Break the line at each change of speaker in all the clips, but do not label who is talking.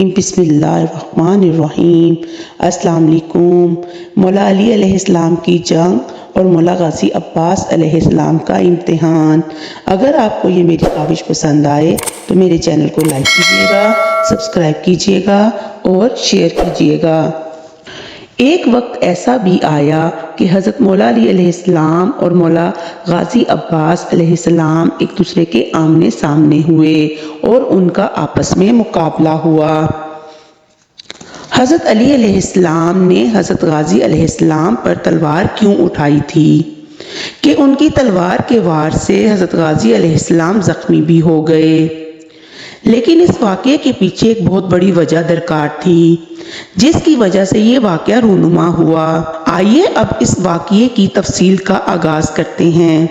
بسم اللہ الرحمن الرحیم۔ السلام علیکم۔ مولا علی علیہ السلام کی جنگ اور مولا غازی عباس علیہ السلام کا امتحان۔ اگر آپ کو یہ میری کاوش پسند آئے تو میرے چینل کو لائک کیجیے گا، سبسکرائب کیجیے گا اور شیئر کیجیے گا۔ ایک وقت ایسا بھی آیا کہ حضرت مولا علی علیہ السلام اور مولا غازی عباس علیہ السلام ایک دوسرے کے آمنے سامنے ہوئے اور ان کا آپس میں مقابلہ ہوا۔ حضرت علی علیہ السلام نے حضرت غازی علیہ السلام پر تلوار کیوں اٹھائی تھی کہ ان کی تلوار کے وار سے حضرت غازی علیہ السلام زخمی بھی ہو گئے، لیکن اس واقعے کے پیچھے ایک بہت بڑی وجہ درکار تھی جس کی وجہ سے یہ واقعہ رونما ہوا۔ آئیے اب اس واقعے کی تفصیل کا آغاز کرتے ہیں۔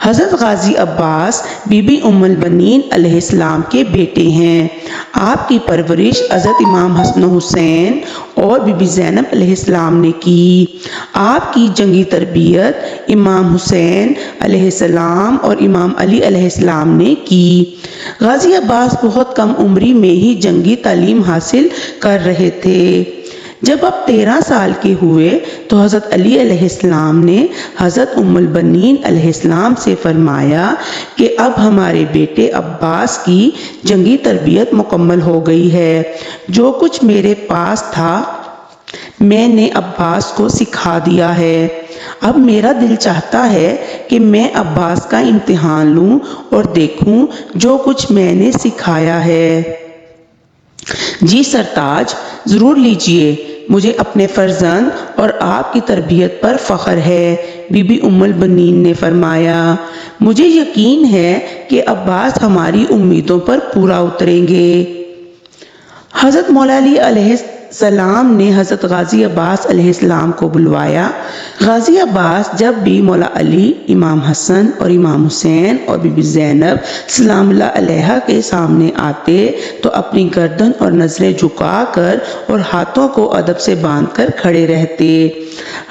حضرت غازی عباس بی بی ام البنین علیہ السلام کے بیٹے ہیں۔ آپ کی پرورش حضرت امام حسن و حسین اور بی بی زینب علیہ السلام نے کی۔ آپ کی جنگی تربیت امام حسین علیہ السلام اور امام علی علیہ السلام نے کی۔ غازی عباس بہت کم عمری میں ہی جنگی تعلیم حاصل کر رہے تھے۔ جب اب 13 سال کے ہوئے تو حضرت علی علیہ السلام نے حضرت ام البنین علیہ السلام سے فرمایا کہ اب ہمارے بیٹے عباس کی جنگی تربیت مکمل ہو گئی ہے۔ جو کچھ میرے پاس تھا میں نے عباس کو سکھا دیا ہے۔ اب میرا دل چاہتا ہے کہ میں عباس کا امتحان لوں اور دیکھوں جو کچھ میں نے سکھایا ہے۔ جی سرتاج، ضرور لیجئے، مجھے اپنے فرزند اور آپ کی تربیت پر فخر ہے۔ بی بی ام البنین نے فرمایا، مجھے یقین ہے کہ عباس ہماری امیدوں پر پورا اتریں گے۔ حضرت مولا علی علیہ السلام نے حضرت غازی عباس علیہ السلام کو بلوایا۔ غازی عباس جب بھی مولا علی، امام حسن اور امام حسین اور بی بی زینب سلام اللہ علیہ کے سامنے آتے تو اپنی گردن اور نظریں جھکا کر اور ہاتھوں کو ادب سے باندھ کر کھڑے رہتے۔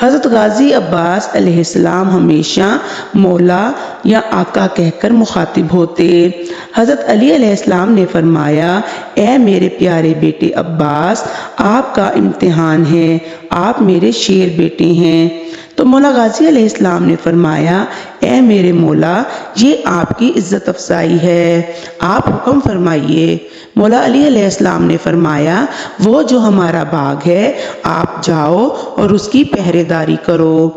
حضرت غازی عباس علیہ السلام ہمیشہ مولا یا آقا کہہ کر مخاطب ہوتے۔ حضرت علی علیہ السلام نے فرمایا، اے میرے پیارے بیٹے عباس، آپ کا امتحان ہے، آپ میرے شیر بیٹے ہیں۔ تو مولا غازی علیہ السلام نے فرمایا، اے میرے مولا، یہ آپ کی عزت افزائی ہے، آپ حکم فرمائیے۔ مولا علی علیہ السلام نے فرمایا، وہ جو ہمارا باغ ہے آپ جاؤ اور اس کی پہرے داری کرو۔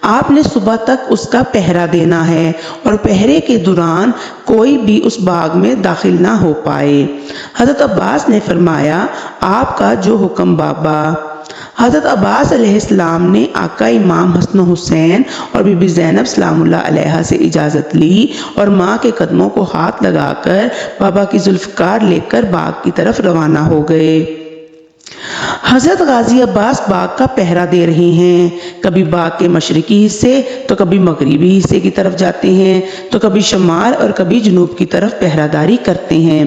آپ نے صبح تک اس کا پہرا دینا ہے اور پہرے کے دوران کوئی بھی اس باغ میں داخل نہ ہو پائے۔ حضرت عباس نے فرمایا، آپ کا جو حکم بابا۔ حضرت عباس علیہ السلام نے آقا امام حسن و حسین اور بی بی زینب سلام اللہ علیہ سے اجازت لی اور ماں کے قدموں کو ہاتھ لگا کر بابا کی ذوالفقار لے کر باغ کی طرف روانہ ہو گئے۔ حضرت غازی عباس باغ کا پہرا دے رہے ہیں، کبھی باغ کے مشرقی حصے تو کبھی مغربی حصے کی طرف جاتے ہیں تو کبھی شمال اور کبھی جنوب کی طرف پہرا داری کرتے ہیں۔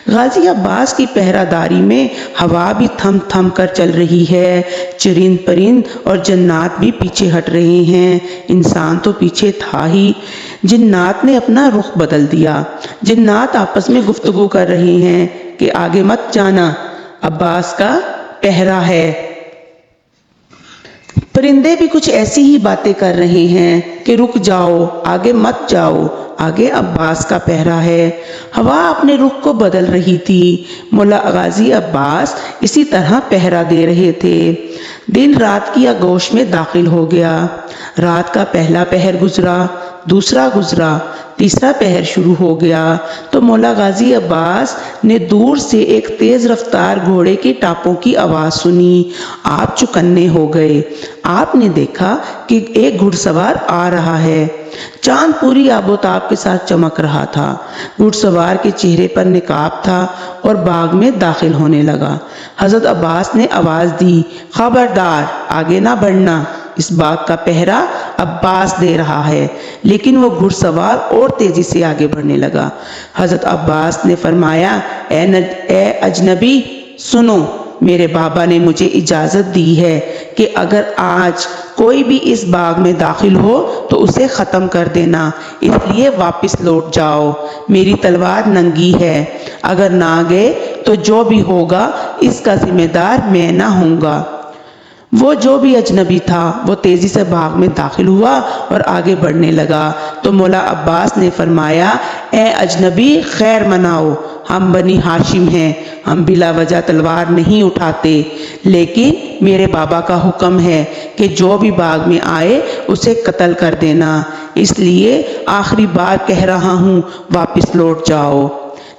غازی عباس کی پہرا داری میں ہوا بھی تھم تھم کر چل رہی ہے، چرند پرند اور جنات بھی پیچھے ہٹ رہے ہیں۔ انسان تو پیچھے تھا ہی، جنات نے اپنا رخ بدل دیا۔ جنات آپس میں گفتگو کر رہے ہیں کہ آگے مت جانا، عباس کا پہرا ہے۔ پرندے بھی کچھ ایسی ہی باتیں کر رہے ہیں کہ رک جاؤ، آگے مت جاؤ، آگے عباس کا پہرا ہے۔ ہوا اپنے رخ کو بدل رہی تھی۔ مولا غازی عباس اسی طرح پہرا دے رہے تھے۔ دن رات کی آغوش میں داخل ہو گیا۔ رات کا پہلا پہر گزرا، دوسرا گزرا، تیسرا پہر شروع ہو گیا تو مولا غازی عباس نے دور سے ایک تیز رفتار گھوڑے کے ٹاپوں کی آواز سنی۔ آپ چوکنے ہو گئے۔ آپ نے دیکھا کہ ایک گھڑ سوار آ رہا ہے۔ چاند پوری آب و تاب کے ساتھ چمک رہا تھا۔ گھڑ سوار کے چہرے پر نقاب تھا اور باغ میں داخل ہونے لگا۔ حضرت عباس نے آواز دی، خبردار، آگے نہ بڑھنا، اس باغ کا پہرا عباس دے رہا ہے۔ لیکن وہ گھڑ سوار اور تیزی سے آگے بڑھنے لگا۔ حضرت عباس نے فرمایا، اے اجنبی، سنو، میرے بابا نے مجھے اجازت دی ہے کہ اگر آج کوئی بھی اس باغ میں داخل ہو تو اسے ختم کر دینا، اس لیے واپس لوٹ جاؤ۔ میری تلوار ننگی ہے، اگر نہ گئے تو جو بھی ہوگا اس کا ذمہ دار میں نہ ہوں گا۔ وہ جو بھی اجنبی تھا وہ تیزی سے باغ میں داخل ہوا اور آگے بڑھنے لگا تو مولا عباس نے فرمایا، اے اجنبی خیر مناؤ، ہم بنی ہاشم ہیں، ہم بلا وجہ تلوار نہیں اٹھاتے، لیکن میرے بابا کا حکم ہے کہ جو بھی باغ میں آئے اسے قتل کر دینا، اس لیے آخری بار کہہ رہا ہوں واپس لوٹ جاؤ۔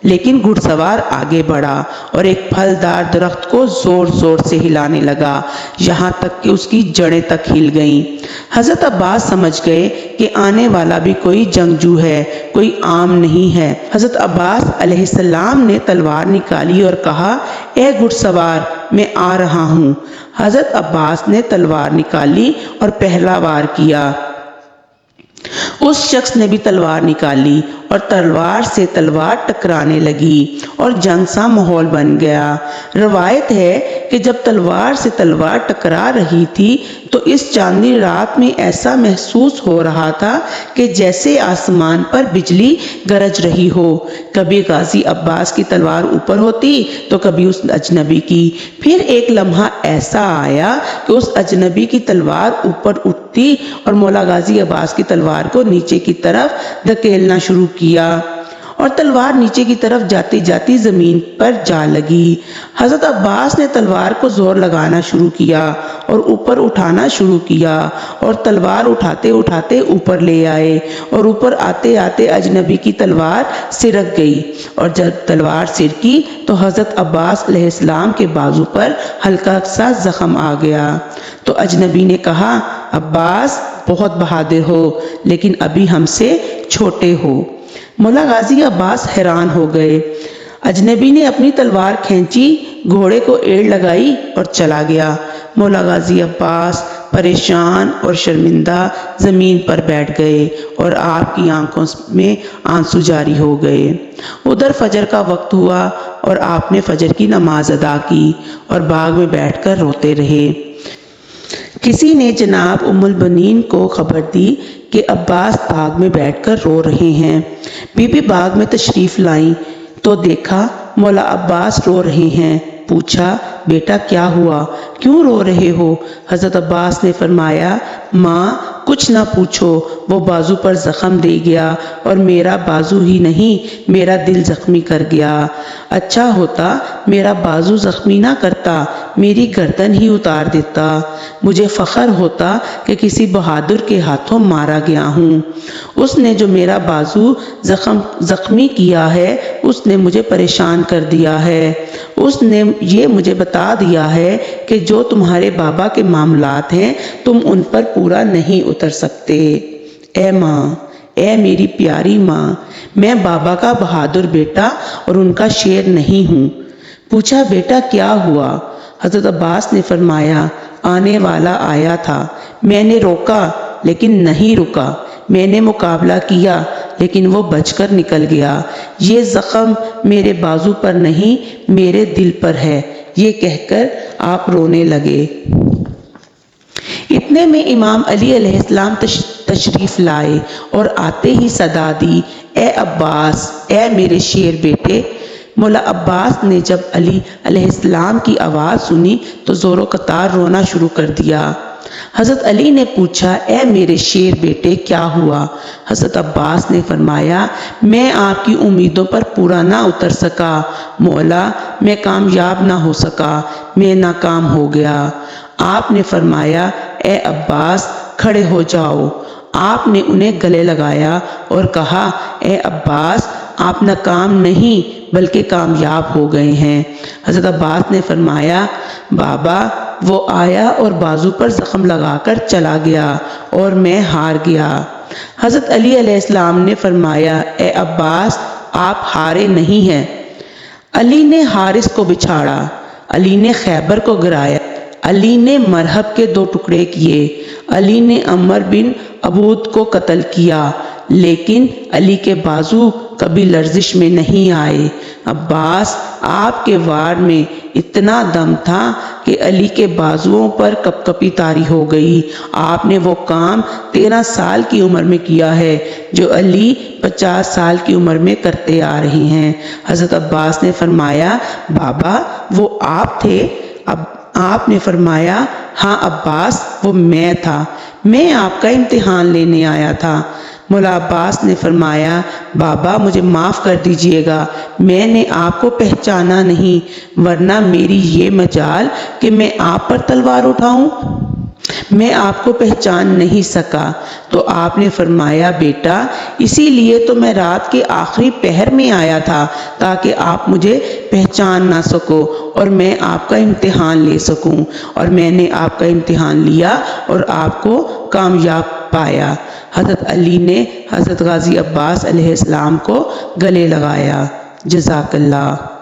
لیکن گھڑ سوار آگے بڑھا اور ایک پھلدار درخت کو زور زور سے ہلانے لگا، یہاں تک کہ اس کی جڑیں تک ہل گئیں۔ حضرت عباس سمجھ گئے کہ آنے والا بھی کوئی جنگجو ہے، کوئی عام نہیں ہے۔ حضرت عباس علیہ السلام نے تلوار نکالی اور کہا، اے گھڑ سوار، میں آ رہا ہوں۔ حضرت عباس نے تلوار نکالی اور پہلا وار کیا۔ اس شخص نے بھی تلوار نکالی اور تلوار سے تلوار ٹکرانے لگی اور جنگ سا ماحول بن گیا۔ روایت ہے کہ جب تلوار سے تلوار ٹکرا رہی تھی تو اس چاندنی رات میں ایسا محسوس ہو رہا تھا کہ جیسے آسمان پر بجلی گرج رہی ہو۔ کبھی غازی عباس کی تلوار اوپر ہوتی تو کبھی اس اجنبی کی، پھر ایک لمحہ ایسا آیا کہ اس اجنبی کی تلوار اوپر اٹھتی اور مولا غازی عباس کی تلوار کو نیچے کی طرف دھکیلنا شروع کیا اور تلوار نیچے کی طرف جاتی جاتی زمین پر جا لگی۔ حضرت عباس نے تلوار کو زور لگانا شروع کیا اور اوپر اٹھانا شروع کیا اور تلوار اٹھاتے اٹھاتے اوپر لے آئے اور اوپر آتے آتے اجنبی کی تلوار سرک گئی اور جب تلوار سرکی تو حضرت عباس علیہ السلام کے بازو پر ہلکا سا زخم آ گیا تو اجنبی نے کہا، عباس بہت بہادر ہو لیکن ابھی ہم سے چھوٹے ہو۔ مولا غازی عباس حیران ہو گئے۔ اجنبی نے اپنی تلوار کھینچی، گھوڑے کو ایڑ لگائی اور چلا گیا۔ مولا غازی عباس پریشان اور شرمندہ زمین پر بیٹھ گئے اور آپ کی آنکھوں میں آنسو جاری ہو گئے۔ ادھر فجر کا وقت ہوا اور آپ نے فجر کی نماز ادا کی اور باغ میں بیٹھ کر روتے رہے۔ کسی نے جناب ام البنین کو خبر دی کہ عباس باغ میں بیٹھ کر رو رہے ہیں۔ بی بی باغ میں تشریف لائیں تو دیکھا مولا عباس رو رہے ہیں۔ پوچھا، بیٹا کیا ہوا، کیوں رو رہے ہو؟ حضرت عباس نے فرمایا، ماں کچھ نہ پوچھو، وہ بازو پر زخم دے گیا اور میرا بازو ہی نہیں میرا دل زخمی کر گیا۔ اچھا ہوتا میرا بازو زخمی نہ کرتا، میری گردن ہی اتار دیتا، مجھے فخر ہوتا کہ کسی بہادر کے ہاتھوں مارا گیا ہوں۔ اس نے جو میرا بازو زخمی کیا ہے اس نے مجھے پریشان کر دیا ہے۔ اس نے یہ مجھے بتا دیا ہے کہ جو تمہارے بابا کے معاملات ہیں تم ان پر پورا نہیں اتر سکتے۔ اے ماں، اے میری پیاری ماں، میں بابا کا بہادر بیٹا اور ان کا شیر نہیں ہوں۔ پوچھا، بیٹا کیا ہوا؟ حضرت عباس نے فرمایا، آنے والا آیا تھا، میں نے روکا لیکن نہیں رکا، میں نے مقابلہ کیا لیکن وہ بچ کر نکل گیا۔ یہ زخم میرے بازو پر نہیں میرے دل پر ہے۔ یہ کہہ کر آپ رونے لگے۔ اتنے میں امام علی علیہ السلام تشریف لائے اور آتے ہی صدا دی، اے عباس، اے میرے شیر بیٹے۔ مولا عباس نے جب علی علیہ السلام کی آواز سنی تو زور و قطار رونا شروع کر دیا۔ حضرت علی نے پوچھا، اے میرے شیر بیٹے کیا ہوا؟ حضرت عباس نے فرمایا، میں آپ کی امیدوں پر پورا نہ اتر سکا مولا، میں کامیاب نہ ہو سکا، میں ناکام ہو گیا۔ آپ نے فرمایا، اے عباس کھڑے ہو جاؤ۔ آپ نے انہیں گلے لگایا اور کہا، اے عباس آپ ناکام نہیں بلکہ کامیاب ہو گئے ہیں۔ حضرت عباس نے فرمایا، بابا وہ آیا اور بازو پر زخم لگا کر چلا گیا اور میں ہار گیا۔ حضرت علی علیہ السلام نے فرمایا، اے عباس آپ ہارے نہیں ہیں۔ علی نے حارث کو بچھاڑا، علی نے خیبر کو گرایا، علی نے مرہب کے 2 ٹکڑے کیے، علی نے عمر بن عبود کو قتل کیا، لیکن علی کے بازو کبھی لرزش میں نہیں آئے۔ عباس آپ کے وار میں اتنا دم تھا کہ علی کے بازوؤں پر کپکپی طاری ہو گئی۔ آپ نے وہ کام 13 سال کی عمر میں کیا ہے جو علی 50 سال کی عمر میں کرتے آ رہے ہیں۔ حضرت عباس نے فرمایا بابا وہ آپ تھے؟ آپ نے فرمایا ہاں عباس وہ میں تھا، میں آپ کا امتحان لینے آیا تھا۔ مولا عباس نے فرمایا بابا مجھے معاف کر دیجئے گا، میں نے آپ کو پہچانا نہیں، ورنہ میری یہ مجال کہ میں آپ پر تلوار اٹھاؤں، میں آپ کو پہچان نہیں سکا۔ تو آپ نے فرمایا بیٹا اسی لیے تو میں رات کے آخری پہر میں آیا تھا تاکہ آپ مجھے پہچان نہ سکو اور میں آپ کا امتحان لے سکوں، اور میں نے آپ کا امتحان لیا اور آپ کو کامیاب پایا۔ حضرت علی نے حضرت غازی عباس علیہ السلام کو گلے لگایا۔ جزاک اللہ۔